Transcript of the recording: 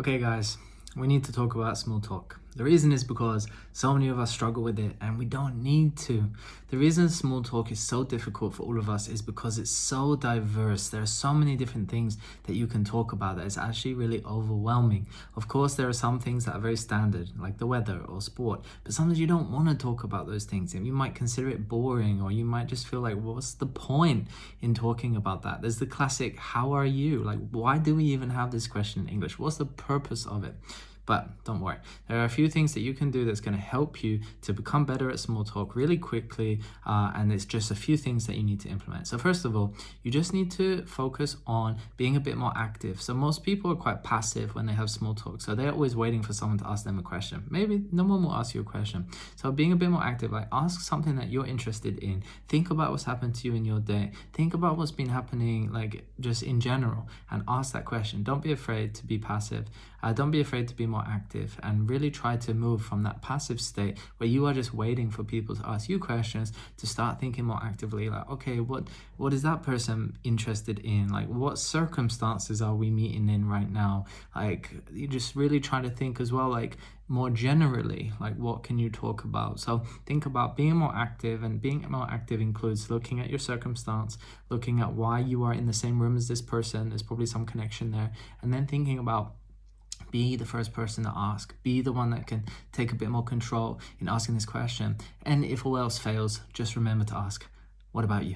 Okay guys, we need to talk about small talk. The reason is because so many of us struggle with it and we don't need to. The reason small talk is so difficult for all of us is because it's so diverse. There are so many different things that you can talk about that it's actually really overwhelming. Of course, there are some things that are very standard, like the weather or sport, but sometimes you don't want to talk about those things and you might consider it boring, or you might just feel like, what's the point in talking about that? There's the classic, how are you? Like, why do we even have this question in English? What's the purpose of it? But don't worry, there are a few things that you can do that's going to help you to become better at small talk really quickly, and it's just a few things that you need to implement. So first of all, you just need to focus on being a bit more active. So most people are quite passive when they have small talk, so they're always waiting for someone to ask them a question. Maybe no one will ask you a question. So being a bit more active, like ask something that you're interested in. Think about what's happened to you in your day. Think about what's been happening, like just in general, and ask that question. Don't be afraid to be passive. Don't be afraid to be more active, and really try to move from that passive state where you are just waiting for people to ask you questions to start thinking more actively, like, okay, what is that person interested in? Like, what circumstances are we meeting in right now? Like, you just really try to think as well, like more generally, like what can you talk about? So think about being more active, and being more active includes looking at your circumstance, looking at why you are in the same room as this person. There's probably some connection there, and then thinking about, be the first person to ask. Be the one that can take a bit more control in asking this question. And if all else fails, just remember to ask, what about you?